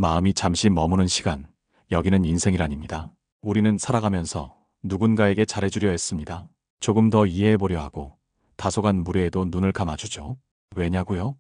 마음이 잠시 머무는 시간, 여기는 인생이란입니다. 우리는 살아가면서 누군가에게 잘해주려 했습니다. 조금 더 이해해보려 하고 다소간 무례해도 눈을 감아주죠. 왜냐고요?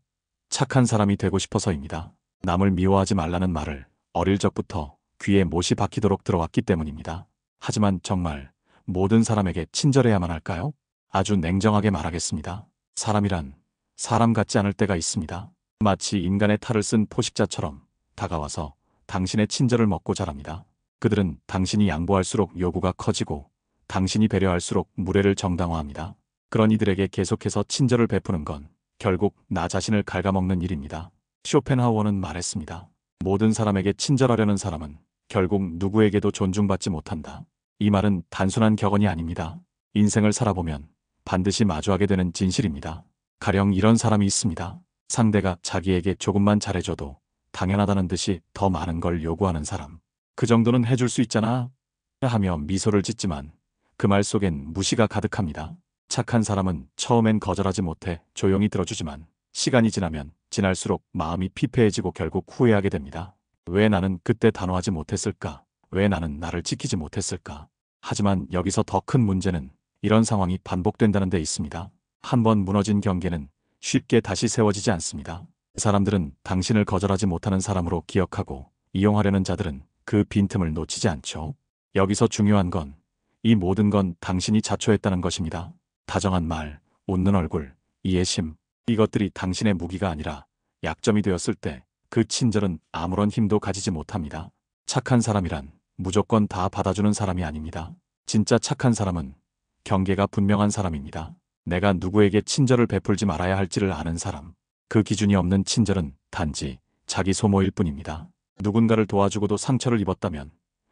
착한 사람이 되고 싶어서입니다. 남을 미워하지 말라는 말을 어릴 적부터 귀에 못이 박히도록 들어왔기 때문입니다. 하지만 정말 모든 사람에게 친절해야만 할까요? 아주 냉정하게 말하겠습니다. 사람이란 사람 같지 않을 때가 있습니다. 마치 인간의 탈을 쓴 포식자처럼 다가와서 당신의 친절을 먹고 자랍니다. 그들은 당신이 양보할수록 요구가 커지고 당신이 배려할수록 무례를 정당화합니다. 그런 이들에게 계속해서 친절을 베푸는 건 결국 나 자신을 갉아먹는 일입니다. 쇼펜하우어는 말했습니다. 모든 사람에게 친절하려는 사람은 결국 누구에게도 존중받지 못한다. 이 말은 단순한 격언이 아닙니다. 인생을 살아보면 반드시 마주하게 되는 진실입니다. 가령 이런 사람이 있습니다. 상대가 자기에게 조금만 잘해줘도 당연하다는 듯이 더 많은 걸 요구하는 사람. 그 정도는 해줄 수 있잖아 하며 미소를 짓지만 그 말 속엔 무시가 가득합니다. 착한 사람은 처음엔 거절하지 못해 조용히 들어주지만 시간이 지나면 지날수록 마음이 피폐해지고 결국 후회하게 됩니다. 왜 나는 그때 단호하지 못했을까? 왜 나는 나를 지키지 못했을까? 하지만 여기서 더 큰 문제는 이런 상황이 반복된다는 데 있습니다. 한번 무너진 경계는 쉽게 다시 세워지지 않습니다. 사람들은 당신을 거절하지 못하는 사람으로 기억하고 이용하려는 자들은 그 빈틈을 놓치지 않죠. 여기서 중요한 건 이 모든 건 당신이 자초했다는 것입니다. 다정한 말, 웃는 얼굴, 이해심, 이것들이 당신의 무기가 아니라 약점이 되었을 때 그 친절은 아무런 힘도 가지지 못합니다. 착한 사람이란 무조건 다 받아주는 사람이 아닙니다. 진짜 착한 사람은 경계가 분명한 사람입니다. 내가 누구에게 친절을 베풀지 말아야 할지를 아는 사람. 그 기준이 없는 친절은 단지 자기 소모일 뿐입니다. 누군가를 도와주고도 상처를 입었다면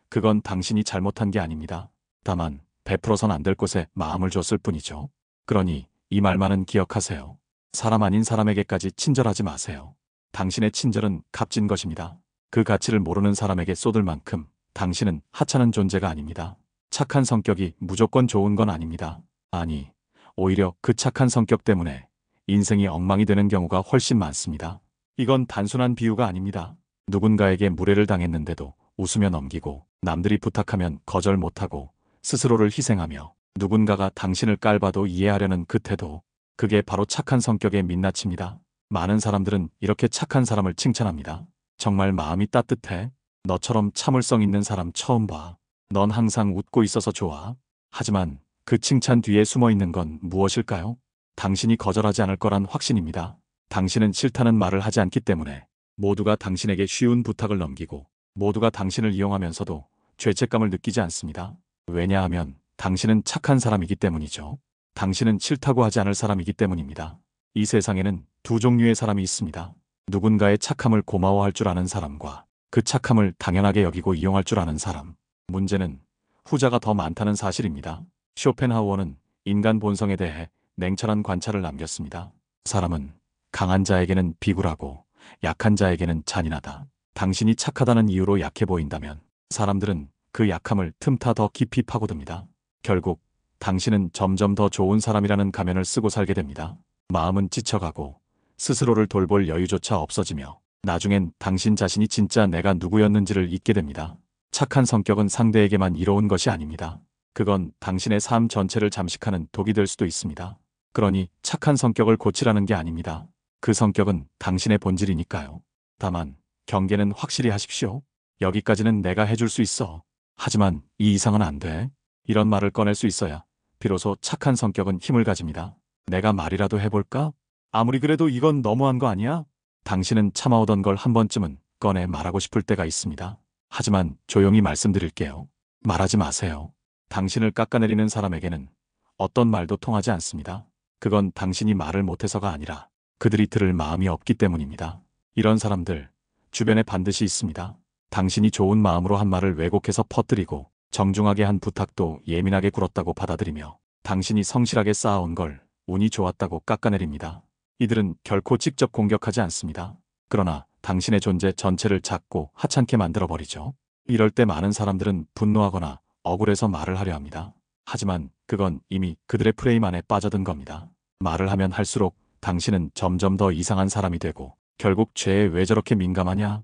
그건 당신이 잘못한 게 아닙니다. 다만 베풀어선 안 될 곳에 마음을 줬을 뿐이죠. 그러니 이 말만은 기억하세요. 사람 아닌 사람에게까지 친절하지 마세요. 당신의 친절은 값진 것입니다. 그 가치를 모르는 사람에게 쏟을 만큼 당신은 하찮은 존재가 아닙니다. 착한 성격이 무조건 좋은 건 아닙니다. 아니, 오히려 그 착한 성격 때문에 인생이 엉망이 되는 경우가 훨씬 많습니다. 이건 단순한 비유가 아닙니다. 누군가에게 무례를 당했는데도 웃으며 넘기고 남들이 부탁하면 거절 못하고 스스로를 희생하며 누군가가 당신을 깔봐도 이해하려는 그 태도, 그게 바로 착한 성격의 민낯입니다. 많은 사람들은 이렇게 착한 사람을 칭찬합니다. 정말 마음이 따뜻해. 너처럼 참을성 있는 사람 처음 봐. 넌 항상 웃고 있어서 좋아. 하지만 그 칭찬 뒤에 숨어 있는 건 무엇일까요? 당신이 거절하지 않을 거란 확신입니다. 당신은 싫다는 말을 하지 않기 때문에 모두가 당신에게 쉬운 부탁을 넘기고 모두가 당신을 이용하면서도 죄책감을 느끼지 않습니다. 왜냐하면 당신은 착한 사람이기 때문이죠. 당신은 싫다고 하지 않을 사람이기 때문입니다. 이 세상에는 두 종류의 사람이 있습니다. 누군가의 착함을 고마워할 줄 아는 사람과 그 착함을 당연하게 여기고 이용할 줄 아는 사람. 문제는 후자가 더 많다는 사실입니다. 쇼펜하우어는 인간 본성에 대해 냉철한 관찰을 남겼습니다. 사람은 강한 자에게는 비굴하고 약한 자에게는 잔인하다. 당신이 착하다는 이유로 약해 보인다면 사람들은 그 약함을 틈타 더 깊이 파고듭니다. 결국 당신은 점점 더 좋은 사람이라는 가면을 쓰고 살게 됩니다. 마음은 지쳐가고 스스로를 돌볼 여유조차 없어지며 나중엔 당신 자신이 진짜 내가 누구였는지를 잊게 됩니다. 착한 성격은 상대에게만 이로운 것이 아닙니다. 그건 당신의 삶 전체를 잠식하는 독이 될 수도 있습니다. 그러니 착한 성격을 고치라는 게 아닙니다. 그 성격은 당신의 본질이니까요. 다만 경계는 확실히 하십시오. 여기까지는 내가 해줄 수 있어. 하지만 이 이상은 안 돼. 이런 말을 꺼낼 수 있어야 비로소 착한 성격은 힘을 가집니다. 내가 말이라도 해볼까? 아무리 그래도 이건 너무한 거 아니야? 당신은 참아오던 걸 한 번쯤은 꺼내 말하고 싶을 때가 있습니다. 하지만 조용히 말씀드릴게요. 말하지 마세요. 당신을 깎아내리는 사람에게는 어떤 말도 통하지 않습니다. 그건 당신이 말을 못해서가 아니라 그들이 들을 마음이 없기 때문입니다. 이런 사람들 주변에 반드시 있습니다. 당신이 좋은 마음으로 한 말을 왜곡해서 퍼뜨리고 정중하게 한 부탁도 예민하게 굴었다고 받아들이며 당신이 성실하게 쌓아온 걸 운이 좋았다고 깎아내립니다. 이들은 결코 직접 공격하지 않습니다. 그러나 당신의 존재 전체를 작고 하찮게 만들어버리죠. 이럴 때 많은 사람들은 분노하거나 억울해서 말을 하려 합니다. 하지만 그건 이미 그들의 프레임 안에 빠져든 겁니다. 말을 하면 할수록 당신은 점점 더 이상한 사람이 되고 결국 죄에 왜 저렇게 민감하냐?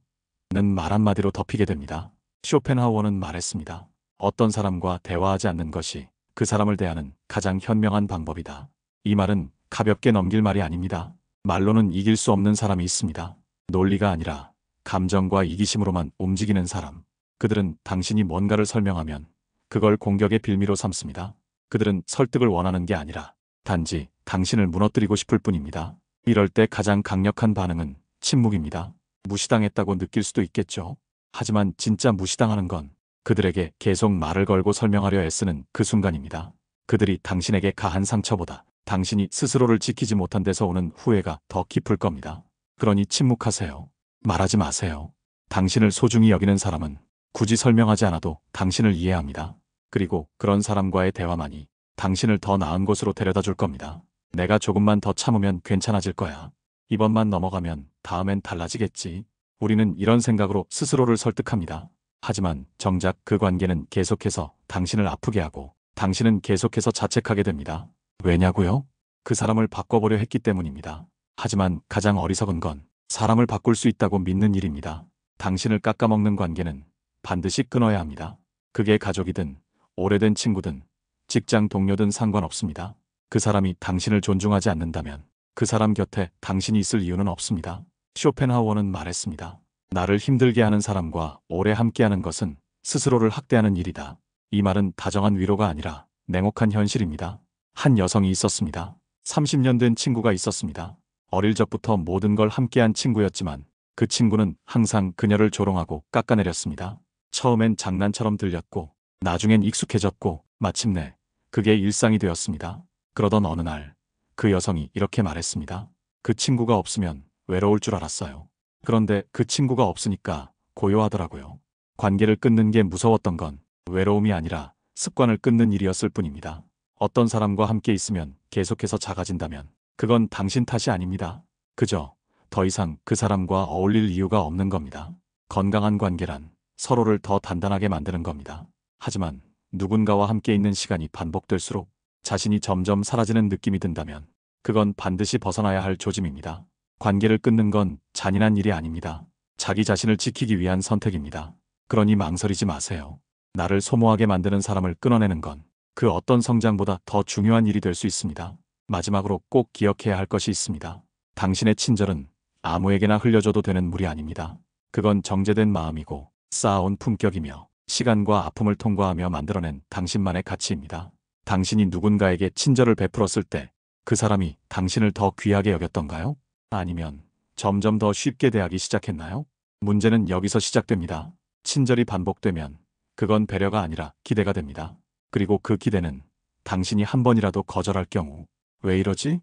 는 말 한마디로 덮이게 됩니다. 쇼펜하우어는 말했습니다. 어떤 사람과 대화하지 않는 것이 그 사람을 대하는 가장 현명한 방법이다. 이 말은 가볍게 넘길 말이 아닙니다. 말로는 이길 수 없는 사람이 있습니다. 논리가 아니라 감정과 이기심으로만 움직이는 사람. 그들은 당신이 뭔가를 설명하면 그걸 공격의 빌미로 삼습니다. 그들은 설득을 원하는 게 아니라 단지 당신을 무너뜨리고 싶을 뿐입니다. 이럴 때 가장 강력한 반응은 침묵입니다. 무시당했다고 느낄 수도 있겠죠. 하지만 진짜 무시당하는 건 그들에게 계속 말을 걸고 설명하려 애쓰는 그 순간입니다. 그들이 당신에게 가한 상처보다 당신이 스스로를 지키지 못한 데서 오는 후회가 더 깊을 겁니다. 그러니 침묵하세요. 말하지 마세요. 당신을 소중히 여기는 사람은 굳이 설명하지 않아도 당신을 이해합니다. 그리고 그런 사람과의 대화만이 당신을 더 나은 곳으로 데려다 줄 겁니다. 내가 조금만 더 참으면 괜찮아질 거야. 이번만 넘어가면 다음엔 달라지겠지. 우리는 이런 생각으로 스스로를 설득합니다. 하지만 정작 그 관계는 계속해서 당신을 아프게 하고 당신은 계속해서 자책하게 됩니다. 왜냐고요? 그 사람을 바꿔보려 했기 때문입니다. 하지만 가장 어리석은 건 사람을 바꿀 수 있다고 믿는 일입니다. 당신을 깎아먹는 관계는 반드시 끊어야 합니다. 그게 가족이든 오래된 친구든 직장 동료든 상관없습니다. 그 사람이 당신을 존중하지 않는다면 그 사람 곁에 당신이 있을 이유는 없습니다. 쇼펜하우어는 말했습니다. 나를 힘들게 하는 사람과 오래 함께하는 것은 스스로를 학대하는 일이다. 이 말은 다정한 위로가 아니라 냉혹한 현실입니다. 한 여성이 있었습니다. 30년 된 친구가 있었습니다. 어릴 적부터 모든 걸 함께한 친구였지만 그 친구는 항상 그녀를 조롱하고 깎아내렸습니다. 처음엔 장난처럼 들렸고 나중엔 익숙해졌고 마침내 그게 일상이 되었습니다. 그러던 어느 날 그 여성이 이렇게 말했습니다. 그 친구가 없으면 외로울 줄 알았어요. 그런데 그 친구가 없으니까 고요하더라고요. 관계를 끊는 게 무서웠던 건 외로움이 아니라 습관을 끊는 일이었을 뿐입니다. 어떤 사람과 함께 있으면 계속해서 작아진다면 그건 당신 탓이 아닙니다. 그저 더 이상 그 사람과 어울릴 이유가 없는 겁니다. 건강한 관계란 서로를 더 단단하게 만드는 겁니다. 하지만 누군가와 함께 있는 시간이 반복될수록 자신이 점점 사라지는 느낌이 든다면 그건 반드시 벗어나야 할 조짐입니다. 관계를 끊는 건 잔인한 일이 아닙니다. 자기 자신을 지키기 위한 선택입니다. 그러니 망설이지 마세요. 나를 소모하게 만드는 사람을 끊어내는 건 그 어떤 성장보다 더 중요한 일이 될 수 있습니다. 마지막으로 꼭 기억해야 할 것이 있습니다. 당신의 친절은 아무에게나 흘려줘도 되는 물이 아닙니다. 그건 정제된 마음이고 쌓아온 품격이며 시간과 아픔을 통과하며 만들어낸 당신만의 가치입니다. 당신이 누군가에게 친절을 베풀었을 때 그 사람이 당신을 더 귀하게 여겼던가요? 아니면 점점 더 쉽게 대하기 시작했나요? 문제는 여기서 시작됩니다. 친절이 반복되면 그건 배려가 아니라 기대가 됩니다. 그리고 그 기대는 당신이 한 번이라도 거절할 경우 왜 이러지?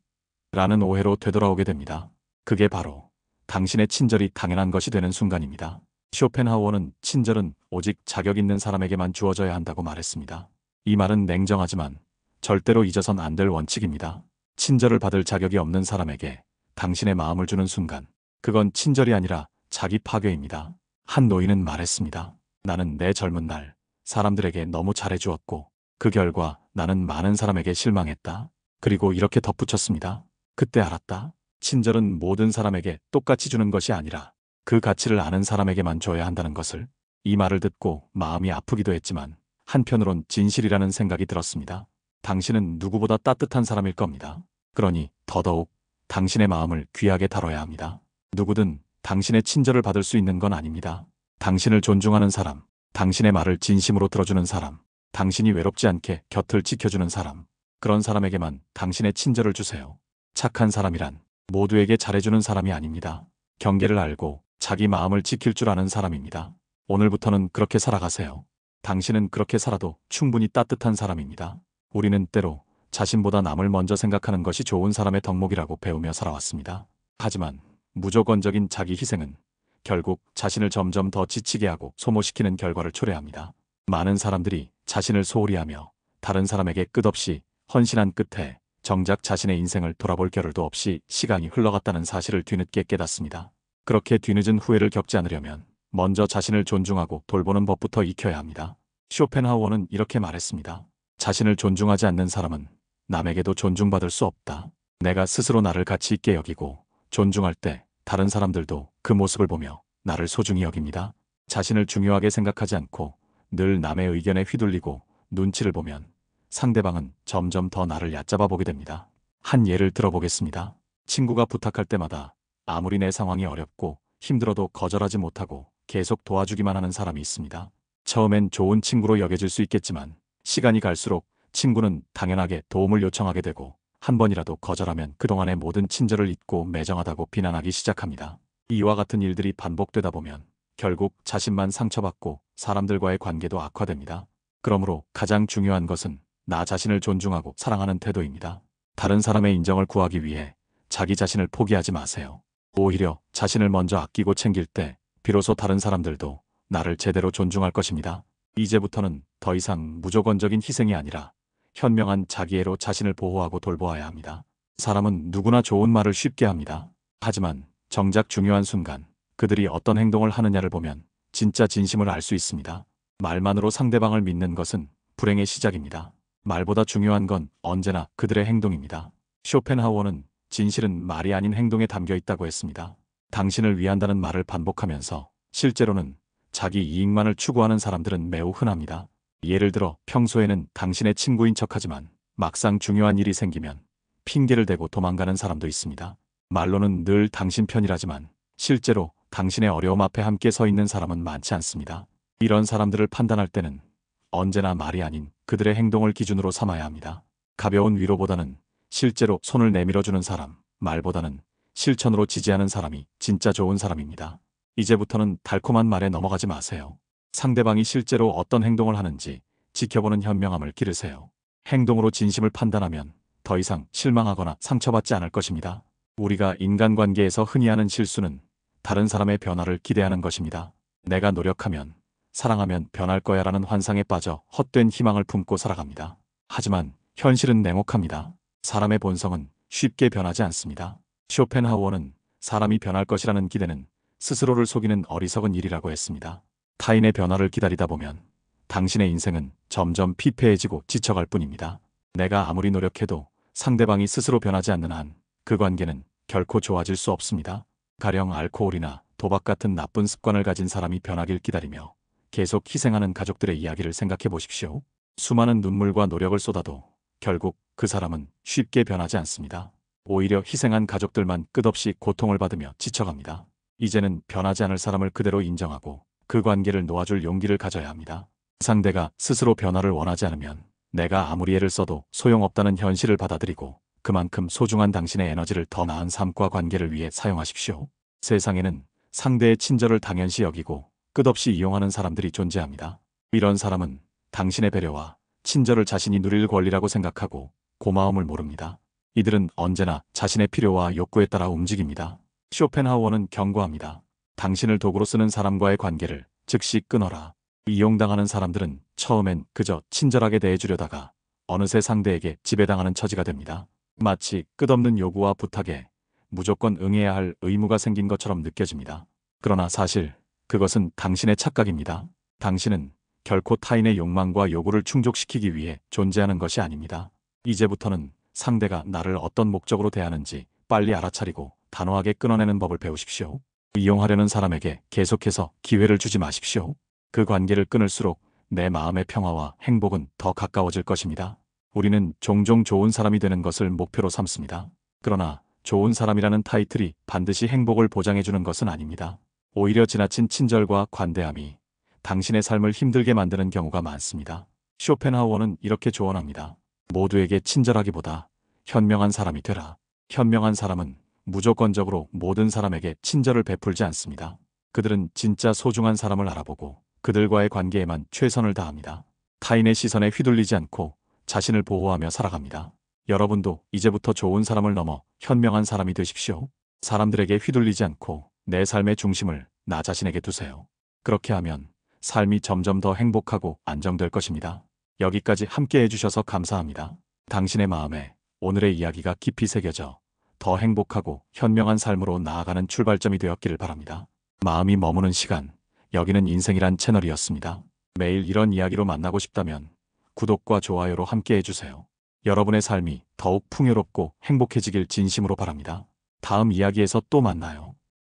라는 오해로 되돌아오게 됩니다. 그게 바로 당신의 친절이 당연한 것이 되는 순간입니다. 쇼펜하우어는 친절은 오직 자격 있는 사람에게만 주어져야 한다고 말했습니다. 이 말은 냉정하지만 절대로 잊어선 안 될 원칙입니다. 친절을 받을 자격이 없는 사람에게 당신의 마음을 주는 순간 그건 친절이 아니라 자기 파괴입니다. 한 노인은 말했습니다. 나는 내 젊은 날 사람들에게 너무 잘해주었고 그 결과 나는 많은 사람에게 실망했다. 그리고 이렇게 덧붙였습니다. 그때 알았다. 친절은 모든 사람에게 똑같이 주는 것이 아니라 그 가치를 아는 사람에게만 줘야 한다는 것을. 이 말을 듣고 마음이 아프기도 했지만 한편으론 진실이라는 생각이 들었습니다. 당신은 누구보다 따뜻한 사람일 겁니다. 그러니 더더욱 당신의 마음을 귀하게 다뤄야 합니다. 누구든 당신의 친절을 받을 수 있는 건 아닙니다. 당신을 존중하는 사람, 당신의 말을 진심으로 들어주는 사람, 당신이 외롭지 않게 곁을 지켜주는 사람, 그런 사람에게만 당신의 친절을 주세요. 착한 사람이란 모두에게 잘해주는 사람이 아닙니다. 경계를 알고 자기 마음을 지킬 줄 아는 사람입니다. 오늘부터는 그렇게 살아가세요. 당신은 그렇게 살아도 충분히 따뜻한 사람입니다. 우리는 때로 자신보다 남을 먼저 생각하는 것이 좋은 사람의 덕목이라고 배우며 살아왔습니다. 하지만 무조건적인 자기 희생은 결국 자신을 점점 더 지치게 하고 소모시키는 결과를 초래합니다. 많은 사람들이 자신을 소홀히 하며 다른 사람에게 끝없이 헌신한 끝에 정작 자신의 인생을 돌아볼 겨를도 없이 시간이 흘러갔다는 사실을 뒤늦게 깨닫습니다. 그렇게 뒤늦은 후회를 겪지 않으려면 먼저 자신을 존중하고 돌보는 법부터 익혀야 합니다. 쇼펜하우어는 이렇게 말했습니다. 자신을 존중하지 않는 사람은 남에게도 존중받을 수 없다. 내가 스스로 나를 가치 있게 여기고 존중할 때 다른 사람들도 그 모습을 보며 나를 소중히 여깁니다. 자신을 중요하게 생각하지 않고 늘 남의 의견에 휘둘리고 눈치를 보면 상대방은 점점 더 나를 얕잡아 보게 됩니다. 한 예를 들어보겠습니다. 친구가 부탁할 때마다 아무리 내 상황이 어렵고 힘들어도 거절하지 못하고 계속 도와주기만 하는 사람이 있습니다. 처음엔 좋은 친구로 여겨질 수 있겠지만 시간이 갈수록 친구는 당연하게 도움을 요청하게 되고 한 번이라도 거절하면 그동안의 모든 친절을 잊고 매정하다고 비난하기 시작합니다. 이와 같은 일들이 반복되다 보면 결국 자신만 상처받고 사람들과의 관계도 악화됩니다. 그러므로 가장 중요한 것은 나 자신을 존중하고 사랑하는 태도입니다. 다른 사람의 인정을 구하기 위해 자기 자신을 포기하지 마세요. 오히려 자신을 먼저 아끼고 챙길 때 비로소 다른 사람들도 나를 제대로 존중할 것입니다. 이제부터는 더 이상 무조건적인 희생이 아니라 현명한 자기애로 자신을 보호하고 돌보아야 합니다. 사람은 누구나 좋은 말을 쉽게 합니다. 하지만 정작 중요한 순간 그들이 어떤 행동을 하느냐를 보면 진짜 진심을 알 수 있습니다. 말만으로 상대방을 믿는 것은 불행의 시작입니다. 말보다 중요한 건 언제나 그들의 행동입니다. 쇼펜하우어는 진실은 말이 아닌 행동에 담겨 있다고 했습니다. 당신을 위한다는 말을 반복하면서 실제로는 자기 이익만을 추구하는 사람들은 매우 흔합니다. 예를 들어 평소에는 당신의 친구인 척하지만 막상 중요한 일이 생기면 핑계를 대고 도망가는 사람도 있습니다. 말로는 늘 당신 편이라지만 실제로 당신의 어려움 앞에 함께 서 있는 사람은 많지 않습니다. 이런 사람들을 판단할 때는 언제나 말이 아닌 그들의 행동을 기준으로 삼아야 합니다. 가벼운 위로보다는 실제로 손을 내밀어주는 사람, 말보다는 실천으로 지지하는 사람이 진짜 좋은 사람입니다. 이제부터는 달콤한 말에 넘어가지 마세요. 상대방이 실제로 어떤 행동을 하는지 지켜보는 현명함을 기르세요. 행동으로 진심을 판단하면 더 이상 실망하거나 상처받지 않을 것입니다. 우리가 인간관계에서 흔히 하는 실수는 다른 사람의 변화를 기대하는 것입니다. 내가 노력하면, 사랑하면 변할 거야 라는 환상에 빠져 헛된 희망을 품고 살아갑니다. 하지만 현실은 냉혹합니다. 사람의 본성은 쉽게 변하지 않습니다. 쇼펜하우어는 사람이 변할 것이라는 기대는 스스로를 속이는 어리석은 일이라고 했습니다. 타인의 변화를 기다리다 보면 당신의 인생은 점점 피폐해지고 지쳐갈 뿐입니다. 내가 아무리 노력해도 상대방이 스스로 변하지 않는 한 그 관계는 결코 좋아질 수 없습니다. 가령 알코올이나 도박 같은 나쁜 습관을 가진 사람이 변하길 기다리며 계속 희생하는 가족들의 이야기를 생각해 보십시오. 수많은 눈물과 노력을 쏟아도 결국 그 사람은 쉽게 변하지 않습니다. 오히려 희생한 가족들만 끝없이 고통을 받으며 지쳐갑니다. 이제는 변하지 않을 사람을 그대로 인정하고 그 관계를 놓아줄 용기를 가져야 합니다. 상대가 스스로 변화를 원하지 않으면 내가 아무리 애를 써도 소용없다는 현실을 받아들이고 그만큼 소중한 당신의 에너지를 더 나은 삶과 관계를 위해 사용하십시오. 세상에는 상대의 친절을 당연시 여기고 끝없이 이용하는 사람들이 존재합니다. 이런 사람은 당신의 배려와 친절을 자신이 누릴 권리라고 생각하고 고마움을 모릅니다. 이들은 언제나 자신의 필요와 욕구에 따라 움직입니다. 쇼펜하우어는 경고합니다. 당신을 도구로 쓰는 사람과의 관계를 즉시 끊어라. 이용당하는 사람들은 처음엔 그저 친절하게 대해주려다가 어느새 상대에게 지배당하는 처지가 됩니다. 마치 끝없는 요구와 부탁에 무조건 응해야 할 의무가 생긴 것처럼 느껴집니다. 그러나 사실 그것은 당신의 착각입니다. 당신은 결코 타인의 욕망과 요구를 충족시키기 위해 존재하는 것이 아닙니다. 이제부터는 상대가 나를 어떤 목적으로 대하는지 빨리 알아차리고 단호하게 끊어내는 법을 배우십시오. 이용하려는 사람에게 계속해서 기회를 주지 마십시오. 그 관계를 끊을수록 내 마음의 평화와 행복은 더 가까워질 것입니다. 우리는 종종 좋은 사람이 되는 것을 목표로 삼습니다. 그러나 좋은 사람이라는 타이틀이 반드시 행복을 보장해주는 것은 아닙니다. 오히려 지나친 친절과 관대함이 당신의 삶을 힘들게 만드는 경우가 많습니다. 쇼펜하우어는 이렇게 조언합니다. 모두에게 친절하기보다 현명한 사람이 되라. 현명한 사람은 무조건적으로 모든 사람에게 친절을 베풀지 않습니다. 그들은 진짜 소중한 사람을 알아보고 그들과의 관계에만 최선을 다합니다. 타인의 시선에 휘둘리지 않고 자신을 보호하며 살아갑니다. 여러분도 이제부터 좋은 사람을 넘어 현명한 사람이 되십시오. 사람들에게 휘둘리지 않고 내 삶의 중심을 나 자신에게 두세요. 그렇게 하면 삶이 점점 더 행복하고 안정될 것입니다. 여기까지 함께 해주셔서 감사합니다. 당신의 마음에 오늘의 이야기가 깊이 새겨져 더 행복하고 현명한 삶으로 나아가는 출발점이 되었기를 바랍니다. 마음이 머무는 시간, 여기는 인생이란 채널이었습니다. 매일 이런 이야기로 만나고 싶다면 구독과 좋아요로 함께 해주세요. 여러분의 삶이 더욱 풍요롭고 행복해지길 진심으로 바랍니다. 다음 이야기에서 또 만나요.